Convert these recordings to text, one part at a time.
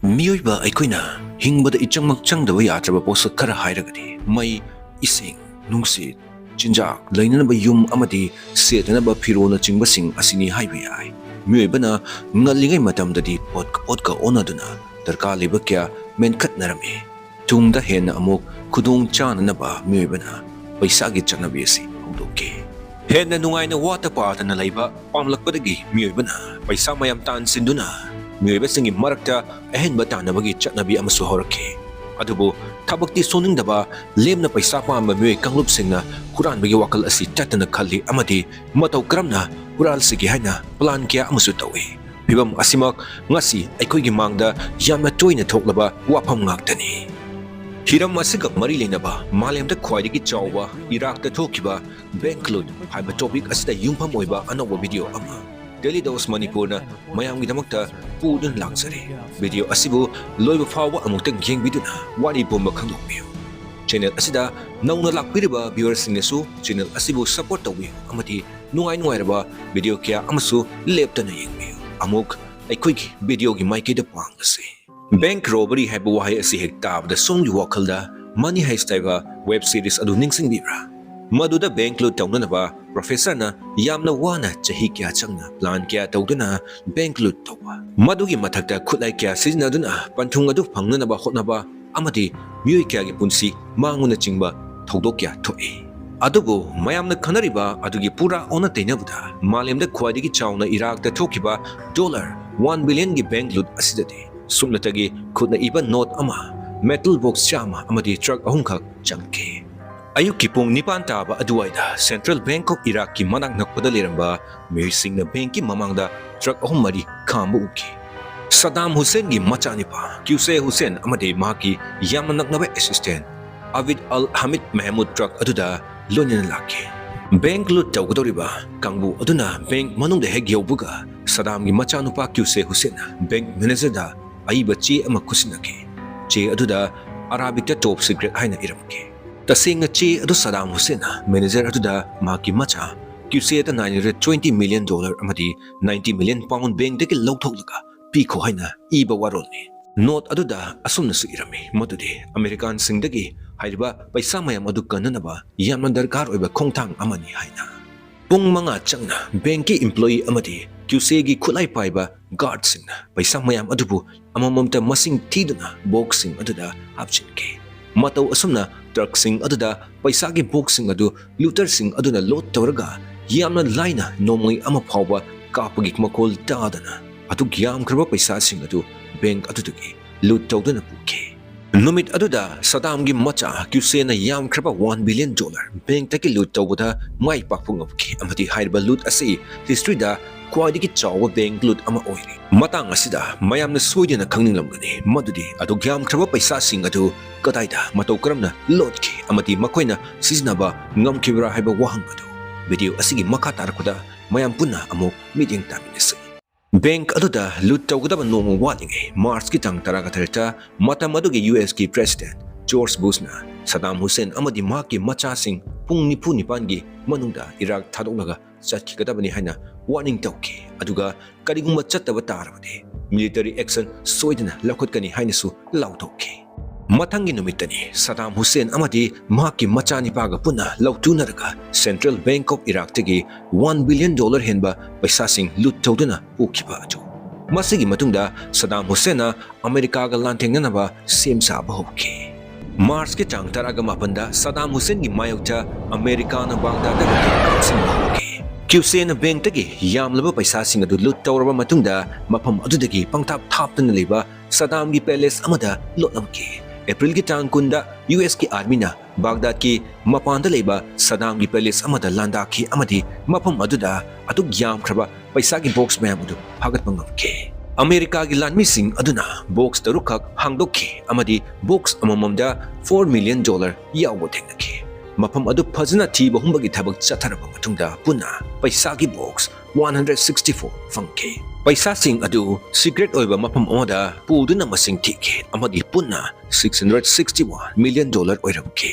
Mioiba aikoina hingbada ichangmak changdaba yatraba posak khara hairagadi mai ising nungsi chinjak lainanaba yum amadi setanaba phirona chingbasing asini haiba yai mioibana ngallingai matamdadi potka onaduna darka leba kya menkhatnarami tungda henna amuk khudung chananaba mioibana paisa gi chanabi asi hongdoke henna nungaina wata patana laiba pamlakpadagi mioibana paisa mayam tan sinduna mioibasingi marakta ahenba tanabagi chatnabi amasu horakhe adubu thabakti soningdaba lemna paisa pamba mioi kanglupsingna huranbagi wakal asi tatana khalli amadi matau karamna huralsigi haina plan kya amasu tawi bibam asimak ngasi aikoigi mangda yamna toina thoklaba wafam ngaktani hiram asiga mari lenaba malemda khwaidagi chawba irakta thokiba bank loot haiba topic asida yungpham oiba anoba video ama Daily Dose Manipur na mayam gidamakta pudun langsari video asibu loiba fawa amutang yeng biduna wari bomba khangdokbiyo channel asida nauna lakpiriba viewers singnesu channel asibu support tawbiyo amati nuai raba video kya amasu leptana yengbiyo amuk aikoigi video gi maiki da pangasi bank robbery haiba wahai asi hektab da songgi wakalda money heist taiba web series adu ningsing bibra Maduda bank loot taunanaba professor na yamna wana chahi kya changna plan kya tauduna bank loot tawa madugi mathakta khulai kya siznaduna panthung adu phangnanaba hotnaba amati mioi kya gi punsi manguna chingba thodok kya thoi adubu mayamna khanariba adugi pura ona teinabuda malemda khwadigi chawna irakta thokiba $1 billion gi bank loot asidati sumlatagi khudna iba note ama metal box chama amati truck ahumkhak changke Ayuki pong nipan taba aduwaida Central Bank of Iraq ki manak nakpada leramba miyoising na banki mamangda truck ahum mari khamba uki Saddam Hussein gi machani pa QC Hussein amade mahaki yamanak nabe assistant Avid Al Hamid Mahmud truck aduda lonya laki bank loot tawgadoriba kangbu aduna bank manungda heg yawbuga Saddam gi machanu pa QC Hussein bank manager da aiba che ama kusinaki che aduda Arabic ta top secret haina iramke Tasing che adu Saddam Hussein manager aduda maki macha QC ta $920 million amadi 90 million pound bank deki lawthoklaga piko haina iba warolni note aduda asumna su irami madudi American singdagi haiba paisa mayam adu kananaba yamna darkar oiba khongthang amani haina pung manga changna banki employee amadi QC gi khulai paiba guard singna paisa mayam adubu amamamta masing thiduna boxing aduda hapchinke matau asumna truck sing aduda paisa gi boxing adu looter sing aduna load tawraga yamna laina nomoi ama phawba kapagi makol taadana atu gyam kraba paisa sing adu bank adugi loot tawdana puke numit aduda Saddam gi macha QC na yam kraba $1 billion bank taki loot tawda mai pakpungapki amati haiba loot asi history da Kwadigi chawa bank loot ama oiri matang asida mayamna soidena khangninglamgani madudi adu gyam kraba paisa sing adu kadaida matau karamna lotki amati makoina siznaba ngamkibra haiba wahang adu video asigi makha tarakуда mayam punna amuk meeting taminasi bank aduda loot tawgudaba nomu walinge March ki tang taraga tharta matam adugi US ki president George Bush na Saddam Hussein amadi maki macha sing pung nipu nipangi manungda Iraq thadolaga chatkikadabani haina warning tawki aduga karigumba chattaba tarabadi military action soidana lakhotkani hainasu lautokki mathangi numitani Saddam Hussein amadi maki machani paga punna lautunaraga Central Bank of Iraq tagi $1 billion henba paisa sing loot tawduna ukiba adu masigi matungda Saddam Hussein na America ga lanthengnaba sem saba hokki March ki tang taraga mapanda Saddam Hussein gi mayokta America na Baghdad da council hokki QC na bank tagi yamlaba paisa sing adu loot tawraba matungda mapam adudagi pangtap thaptana leba Saddam gi palace amada lotlamki April ki tang kunda US ki army na Baghdad ki mapanda leba Saddam gi palace amada landaki amadi mapam aduda atu gyam khraba paisa gi box mayam adu hagat pangamki America gi lanmi sing aduna box tarukak hangdokki amadi box amamamda $4 million yawo tengnaki mapam adu phajna thiba humbagi thabak chatharaba matungda punna paisa gi box 164 fangke paisa sing adu secret oiba mapam oda puduna masing thike amadi punna $661 million oirabke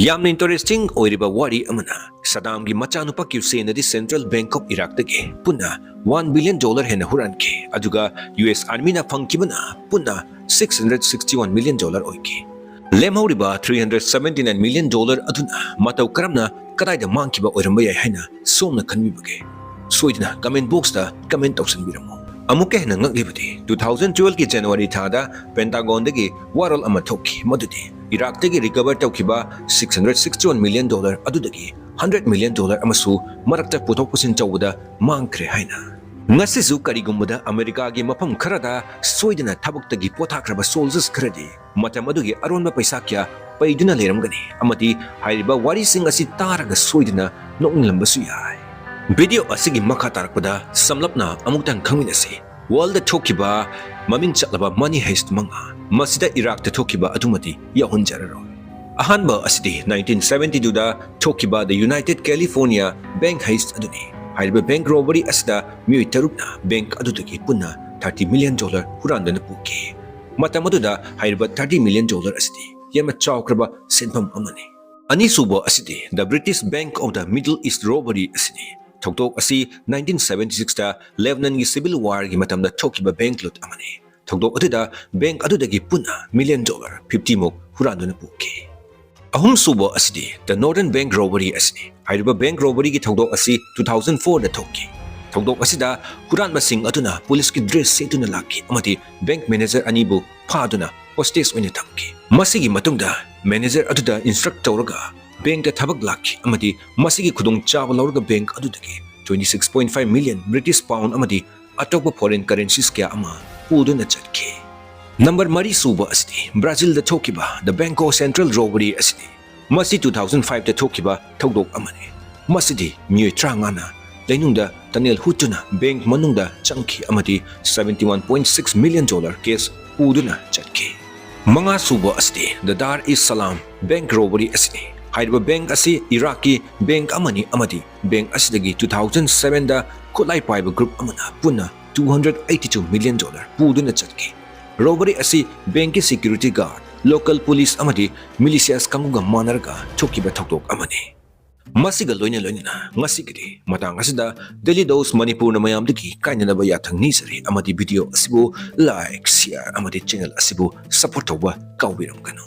ꯌꯥꯝꯅ interesting ꯑꯣꯏꯔꯤꯕ ꯋꯥꯔꯤ ꯑꯃꯅ ꯁꯗꯥꯝꯒꯤ ꯃꯆꯥꯅꯨꯄꯥ ꯀ꯭ꯌꯨꯁꯦꯟꯅꯗꯤ central bank of ꯏꯔꯥꯛꯇꯒꯤ ꯄꯨꯟꯅ $1 billion ꯍꯦꯟꯅ ꯍꯨꯔꯥꯟꯈꯤ ꯑꯗꯨꯒ US ꯑꯥꯔꯃꯤꯅ ꯐꯪꯈꯤꯕꯅ ꯄꯨꯟꯅ $661 million ꯑꯣꯏꯈꯤ꯫ ꯂꯦꯝꯍꯧꯔꯤꯕ $379 million ꯑꯗꯨꯅ ꯃꯇꯧ ꯀꯔꯝꯅ ꯀꯗꯥꯏꯗ ꯃꯥꯡꯈꯤꯕ ꯑꯣꯏꯔꯝꯕ ꯌꯥꯏ ꯍꯥꯏꯅ ꯁꯣꯝꯅ ꯈꯟꯕꯤꯕꯒꯦ? ꯁꯣꯏꯗꯅ ꯀꯃꯦꯟ ꯕꯣꯛꯁꯇ ꯀꯃꯦꯟ ꯇꯧꯁꯟꯕꯤꯔꯝꯃꯨ꯫ ꯑꯃꯨꯛꯀ ꯍꯦꯟꯅ ꯉꯛꯂꯤꯕꯗꯤ 2012ꯒꯤ ꯖꯅꯋꯥꯔꯤ ꯊꯥꯗ ꯄꯦꯟꯇꯥꯒꯣꯟꯗꯒꯤ ꯋꯥꯔꯣꯜ ꯑꯃ ꯊꯣꯛꯈꯤ ꯃꯗꯨꯗꯤ ꯏꯔꯥꯛꯇꯒꯤ ꯔꯤꯀꯚꯔ ꯇꯧꯈꯤꯕ $661 million ꯑꯗꯨꯗꯒꯤ $100 million ꯑꯃꯁꯨ ꯃꯔꯛꯇ ꯄꯨꯊꯣꯛ ꯄꯨꯁꯤꯟ ꯇꯧꯕꯗ ꯃꯥꯡꯈ꯭ꯔꯦ ꯍꯥꯏꯅ꯫ ꯉꯁꯤꯁꯨ ꯀꯔꯤꯒꯨꯝꯕꯗ ꯑꯃꯦꯔꯤꯀꯥꯒꯤ ꯃꯐꯝ ꯈꯔꯗ ꯁꯣꯏꯗꯅ ꯊꯕꯛꯇꯒꯤ ꯄꯣꯊꯥꯈ꯭ꯔꯕ ꯁꯣꯜꯖꯔꯁ ꯈꯔꯗꯤ ꯃꯇꯝ ꯑꯗꯨꯒꯤ ꯑꯔꯣꯟꯕ ꯄꯩꯁꯥ ꯀꯌꯥ ꯄꯩꯗꯨꯅ ꯂꯩꯔꯝꯒꯅꯤ ꯑꯃꯗꯤ ꯍꯥꯏꯔꯤꯕ ꯋꯥꯔꯤꯁꯤꯡ ꯑꯁꯤ ꯇꯥꯔꯒ ꯁꯣꯏꯗꯅ ꯅꯣꯛꯅꯤꯡꯂꯝꯕꯁꯨ ꯌꯥꯏ꯫ ꯚꯤꯗꯤꯑꯣ ꯑꯁꯤꯒꯤ ꯃꯈꯥ ꯇꯥꯔꯛꯄꯗ ꯁꯝꯂꯞꯅ ꯑꯃꯨꯛꯇꯪ ꯈꯪꯃꯤꯟꯅꯁꯤ꯫ ꯋꯥꯔꯜꯗ ꯊꯣꯛꯈꯤꯕ ꯃꯃꯤꯡ ꯆꯠꯂꯕ ꯃꯅꯤ ꯍꯦꯁꯠ 5 ꯃꯁꯤꯗ ꯏꯔꯥꯛꯇ ꯊꯣꯛꯈꯤꯕ ꯑꯗꯨꯃꯗꯤ ꯌꯥꯎꯍꯟꯖꯔꯔꯣꯏ꯫ ꯑꯍꯥꯟꯕ ꯑꯁꯤꯗꯤ 1972ꯗ ꯊꯣꯛꯈꯤꯕ ꯗ ꯌꯨꯅꯥꯏꯇꯦꯗ ꯀꯦꯂꯤꯐꯣꯔꯅꯤꯌꯥ ꯕꯦꯡꯛ ꯍꯦꯁꯠ ꯑꯗꯨꯅꯤ꯫ ꯍꯥꯏꯔꯤꯕ ꯕꯦꯡꯛ ꯔꯣꯕꯔꯤ ꯑꯁꯤꯗ ꯃꯤꯑꯣꯏ 3ꯅ ꯕꯦꯡꯛ ꯑꯗꯨꯗꯒꯤ ꯄꯨꯟꯅ $30 million ꯍꯨꯔꯥꯟꯗꯨꯅ ꯄꯨꯈꯤ꯫ ꯃꯇꯝ ꯑꯗꯨꯗ ꯍꯥꯏꯔꯤꯕ $30 million ꯑꯁꯤꯗꯤ ꯌꯥꯝꯅ ꯆꯥꯎꯈ꯭ꯔꯕ ꯁꯦꯟꯐꯝ ꯑꯃꯅꯤ꯫ ꯑꯅꯤꯁꯨꯕ ꯑꯁꯤꯗꯤ the British bank of the middle east robbery ꯑꯁꯤꯅꯤ꯫ ꯊꯧꯗꯣꯛ ꯑꯁꯤ 1976ꯗ ꯂꯦꯕꯅꯟꯒꯤ ꯁꯤꯚꯤꯜ ꯋꯥꯔꯒꯤ ꯃꯇꯝꯗ ꯊꯣꯛꯈꯤꯕ ꯕꯦꯡꯛ ꯂꯨꯠ ꯑꯃꯅꯤ꯫ ꯊꯧꯗꯣꯛ ꯑꯗꯨꯗ ꯕꯦꯡꯛ ꯑꯗꯨꯗꯒꯤ ꯄꯨꯟꯅ $50 million 50 ꯃꯨꯛ ꯍꯨꯔꯥꯟꯗꯨꯅ ꯄꯨꯈꯤ꯫ ꯑꯍꯨꯝꯁꯨꯕ ꯑꯁꯤꯗꯤ ꯗ ꯅꯣꯔꯗꯔꯟ ꯕꯦꯡꯛ ꯔꯣꯕꯔꯤ ꯑꯁꯤꯅꯤ꯫ ꯍꯥꯏꯔꯤꯕ ꯕꯦꯡꯛ ꯔꯣꯕꯔꯤꯒꯤ ꯊꯧꯗꯣꯛ ꯑꯁꯤ 2004ꯗ ꯊꯣꯛꯈꯤ꯫ ꯊꯧꯗꯣꯛ ꯑꯁꯤꯗ ꯍꯨꯔꯥꯟꯕꯁꯤꯡ ꯑꯗꯨꯅ ꯄꯨꯂꯤꯁꯀꯤ ꯗ꯭ꯔꯦꯁ ꯁꯦꯠꯇꯨꯅ ꯂꯥꯛꯈꯤ ꯑꯃꯗꯤ ꯕꯦꯡꯛ ꯃꯦꯅꯦꯖꯔ ꯑꯅꯤꯕꯨ ꯐꯥꯗꯨꯅ ꯍꯣꯁꯇꯦꯖ ꯑꯣꯏꯅ ꯊꯝꯈꯤ꯫ ꯃꯁꯤꯒꯤ ꯃꯇꯨꯡꯗ ꯃꯦꯅꯦꯖꯔ ꯑꯗꯨꯗ ꯏꯟꯁꯇ꯭ꯔꯛ ꯇꯧꯔꯒ ꯕꯦꯡꯛꯇ ꯊꯕꯛ ꯂꯥꯛꯈꯤ ꯑꯃꯗꯤ ꯃꯁꯤꯒꯤ ꯈꯨꯗꯣꯡꯆꯥꯕ ꯂꯧꯔꯒ ꯕꯦꯡꯛ ꯑꯗꯨꯗꯒꯤ 26.5 million British pound amadi atokpa foreign currencies kaya ama puduna chatki. Number 3 suba asidi Brazil da thokiba the Banco Central robbery asidi. Masi 2005 da thokiba thogdok amani. Masidi miyoi trangana lainungda Daniel Hutuna bank manungda changki amadi $71.6 million case puduna chatki. Mga suba asidi the Dar es Salaam bank robbery asidi. Haiba bank asi Iraqi bank amani amadi bank asidagi 2007 da Kulai Paiba group amana puna $282 million puduna chatki. Robbery asi bank security guard local police amadi militias kanguga manarga thokiba thoktok amani. Masiga loina loina ngasigidi matang asida Daily Dose Manipur na mayamdagi kainanaba yathang nisari amadi video asibu like share amadi channel asibu support tawba kawbiram kanu.